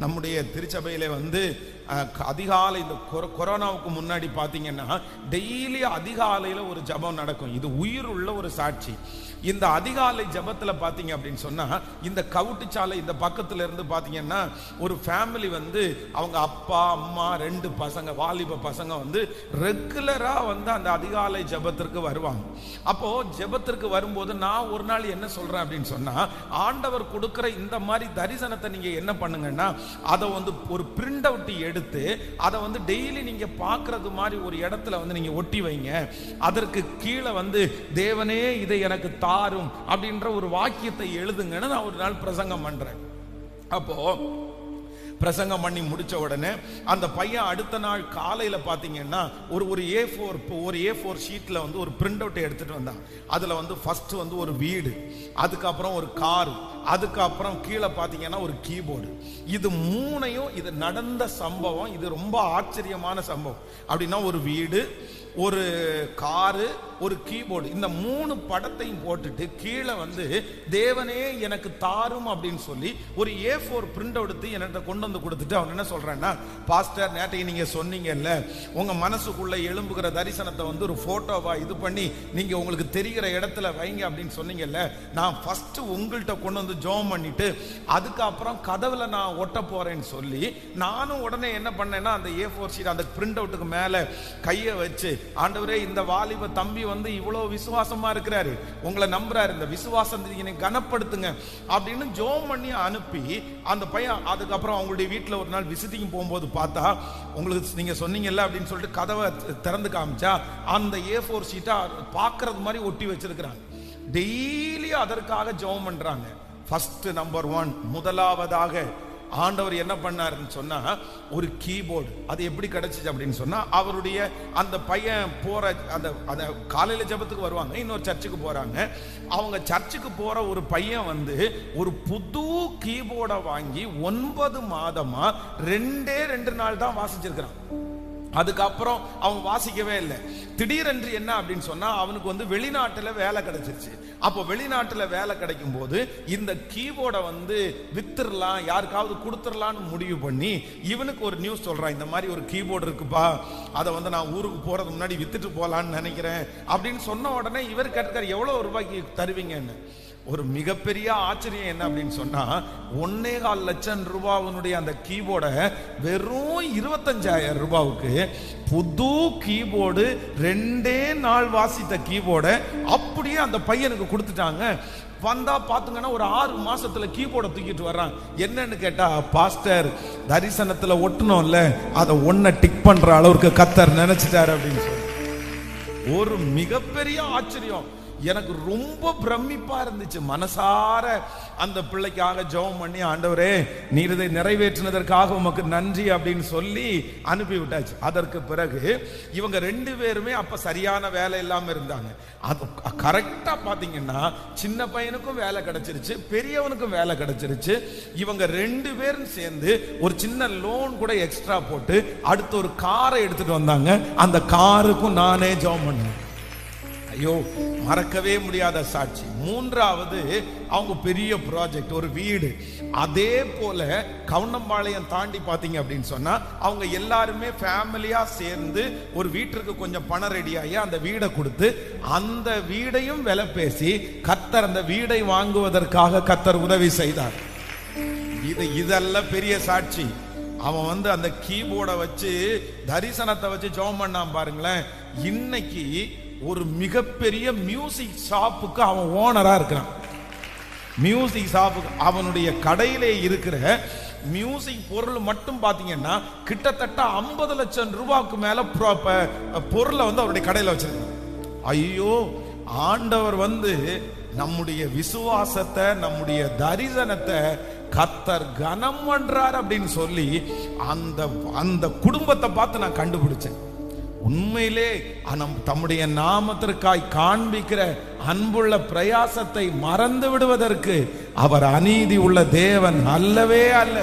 நம்முடைய திருச்சபையில வந்து அதிகாலை இந்த கொரோனாவுக்கு முன்னாடி பார்த்தீங்கன்னா டெய்லி அதிகாலையில் ஒரு ஜபம் நடக்கும். இது உயிர் உள்ள ஒரு சாட்சி. இந்த அதிகாலை ஜபத்தில் பார்த்தீங்க அப்படின்னு சொன்னால், இந்த கவுட்டுச்சாலை இந்த பக்கத்தில் இருந்து பார்த்தீங்கன்னா ஒரு ஃபேமிலி வந்து அவங்க அப்பா அம்மா 2 பசங்க வாலிப பசங்க வந்து ரெகுலராக வந்து அந்த அதிகாலை ஜபத்திற்கு வருவாங்க. அப்போ ஜபத்திற்கு வரும்போது நான் ஒரு நாள் என்ன சொல்றேன் அப்படின்னு சொன்னா, ஆண்டவர் கொடுக்கிற இந்த மாதிரி தரிசனத்தை நீங்க என்ன பண்ணுங்கன்னா, அதை வந்து ஒரு பிரிண்ட் அவுட் எடுத்து அதை வந்து டெய்லி நீங்க பார்க்கறது மாதிரி ஒரு இடத்துல வந்து நீங்க ஒட்டி வைங்க. அதற்கு கீழே வந்து தேவனே இதை எனக்கு தாரும் அப்படின்ற ஒரு வாக்கியத்தை எழுதுங்கன்னு நான் ஒரு நாள் பிரசங்கம் பண்றேன். அப்போ பிரசங்கம் பண்ணி முடிச்ச உடனே அந்த பையன் அடுத்த நாள் காலையில பாத்தீங்கன்னா ஒரு A4 ஷீட்ல வந்து ஒரு பிரிண்ட் அவுட் எடுத்துட்டு வந்தான். அதுல வந்து ஃபர்ஸ்ட் வந்து ஒரு வீடு, அதுக்கப்புறம் ஒரு கார், அதுக்கப்புறம் கீழே பாத்தீங்கன்னா ஒரு கீபோர்டு. இது மூணையும், இது நடந்த சம்பவம், இது ரொம்ப ஆச்சரியமான சம்பவம். அப்படின்னா ஒரு வீடு, ஒரு காரு, ஒரு கீபோர்டு, இந்த 3 படத்தையும் போட்டுட்டு கீழே வந்து தேவனே எனக்கு தாரும் அப்படின்னு சொல்லி ஒரு A4 பிரிண்ட் எடுத்து என்கிட்ட கொண்டு வந்து கொடுத்துட்டு அவன் என்ன சொல்றான்னா, பாஸ்டர் நேற்றைக்கு நீங்க சொன்னீங்கல்ல, உங்க மனசுக்குள்ள எழும்புகிற தரிசனத்தை வந்து ஒரு போட்டோவா இது பண்ணி நீங்க உங்களுக்கு தெரிகிற இடத்துல வைங்க அப்படின்னு சொன்னீங்கல்ல, நான் ஃபர்ஸ்ட் உங்கள்கிட்ட கொண்டு வந்து ஜோம் பண்ணிட்டு அதுக்கப்புறம் கதவுல நான் ஒட்ட போறேன்னு சொல்லி நானும் உடனே என்ன பண்ணேன்னா அந்த A4 ஷீட் அந்த பிரிண்ட் அவுட்டுக்கு மேல கையை வச்சு, ஆண்டவரே இந்த வாலிப தம்பி வந்து இவ்வளவு விசுவாசமா இருக்கிறாரு, உங்களை நம்புறாரு, இந்த விசுவாசத்தை கனப்படுத்துங்க அப்படின்னு ஜோம் பண்ணி அனுப்பி அந்த பையன் அதுக்கப்புறம் அவங்களுடைய வீட்டில் ஒரு நாள் விசிட்டிங் போகும்போது பார்த்தா, உங்களுக்கு நீங்க சொன்னீங்கல்ல அப்படின்னு சொல்லிட்டு கதவை திறந்து காமிச்சா அந்த A4 ஷீட்டா பார்க்கறது மாதிரி ஒட்டி வச்சிருக்கிறாங்க. டெய்லி அதற்காக ஜெபம் பண்றாங்க. ஃபர்ஸ்ட் நம்பர் 1 முதலாவதாக ஆண்டவர் என்ன பண்ணாருன்னு சொன்னா ஒரு கீபோர்டு. அது எப்படி கிடைச்சிச்சு அப்படின்னு சொன்னா, அவருடைய அந்த பையன் போற அந்த காலையில ஜெபத்துக்கு வருவாங்க, இன்னொரு சர்ச்சுக்கு போறாங்க. அவங்க சர்ச்சுக்கு போற ஒரு பையன் வந்து ஒரு புது கீபோர்டை வாங்கி 9 மாதமா 2 நாள் தான் வாசிச்சிருக்கிறான். அதுக்கப்புறம் அவன் வாசிக்கவே இல்லை. திடீரென்று என்ன அப்படின்னு சொன்னா, அவனுக்கு வந்து வெளிநாட்டுல வேலை கிடைச்சிருச்சு. அப்போ வெளிநாட்டுல வேலை கிடைக்கும் போது இந்த கீபோர்டை வந்து வித்துடலாம், யாருக்காவது கொடுத்துடலான்னு முடிவு பண்ணி இவனுக்கு ஒரு நியூஸ் சொல்றான், இந்த மாதிரி ஒரு கீபோர்டு இருக்குப்பா, அதை வந்து நான் ஊருக்கு போறது முன்னாடி வித்துட்டு போலான்னு நினைக்கிறேன் அப்படின்னு சொன்ன உடனே இவர் கேட்கிறார், எவ்வளவு ரூபாய்க்கு தருவீங்கன்னு. ஒரு மிகப்பெரிய ஆச்சரியம் என்ன அப்படின்னு சொன்னா, 1.25 லட்சம் ரூபாவுடைய அந்த கீபோர்டை வெறும் 25,000 ரூபாவுக்கு புது கீபோர்டு 2 நாள் வாசித்த கீபோர்டை அப்படியே அந்த பையனுக்கு கொடுத்துட்டாங்க. வந்தா பாத்துங்கன்னா ஒரு 6 மாசத்துல கீபோர்டை தூக்கிட்டு வர்றான். என்னன்னு கேட்டா, பாஸ்டர் தரிசனத்துல ஒட்டணும்ல, அதை ஒன்ன டிக் பண்ற அளவுக்கு கர்த்தர் நினைச்சிட்டாரு அப்படின்னு சொல்லி ஒரு மிகப்பெரிய ஆச்சரியம். எனக்கு ரொம்ப பிரமிப்பா இருந்துச்சு. மனசார அந்த பிள்ளைக்காக ஜெபம் பண்ணி, ஆண்டவரே நீர் இதை நிறைவேற்றினதற்காக உமக்கு நன்றி அப்படின்னு சொல்லி அனுப்பி விட்டாச்சு. அதற்கு பிறகு இவங்க 2 பேருமே அப்ப சரியான வேலை இல்லாம இருந்தாங்க. அது கரெக்டா பாத்தீங்கன்னா சின்ன பையனுக்கும் வேலை கிடைச்சிருச்சு, பெரியவனுக்கும் வேலை கிடைச்சிருச்சு. இவங்க 2 பேரும் சேர்ந்து ஒரு சின்ன லோன் கூட எக்ஸ்ட்ரா போட்டு அடுத்து ஒரு காரை எடுத்துட்டு வந்தாங்க. அந்த காருக்கும் நானே ஜெபம் பண்ணேன். ஐயோ, மறக்கவே முடியாத சாட்சி. 3வது அவங்க பெரிய ப்ராஜெக்ட், ஒரு வீடு. அதே போல கவுண்டம்பாளையம் தாண்டி பாத்தீங்க அப்படின்னு சொன்னா, அவங்க எல்லாருமே ஃபேமிலியா சேர்ந்து ஒரு வீட்டிற்கு கொஞ்சம் பணம் ரெடியாகி அந்த வீடை கொடுத்து அந்த வீடையும் விலை பேசி கர்த்தர் அந்த வீடை வாங்குவதற்காக கர்த்தர் உதவி செய்தார். இதெல்லாம் பெரிய சாட்சி. அவன் வந்து அந்த கீபோர்டை வச்சு தரிசனத்தை வச்சு ஜெபம் பண்ணான் பாருங்களேன். இன்னைக்கு ஒரு மிகப்பெரிய மியூசிக் ஷாப்புக்கு அவன் ஓனரா இருக்கிறான். மியூசிக் ஷாப்புக்கு அவனுடைய கடையிலே இருக்கிற மியூசிக் பொருள் மட்டும் பாத்தீங்கன்னா கிட்டத்தட்ட 50 லட்சம் ரூபாய்க்கு மேல பொருளை வந்து அவருடைய கடையில வச்சிருக்கான். ஐயோ, ஆண்டவர் வந்து நம்முடைய விசுவாசத்தை, நம்முடைய தரிசனத்தை கர்த்தர் கனம் பண்றார் அப்படின்னு சொல்லி அந்த குடும்பத்தை பார்த்து நான் கண்டுபிடிச்சேன். உண்மையிலே தம்முடைய நாமத்திற்காய் காண்பிக்கிற அன்புள்ள பிரயாசத்தை மறந்து விடுவதற்கு அவர் அநீதி உள்ள தேவன் அல்லவே அல்ல.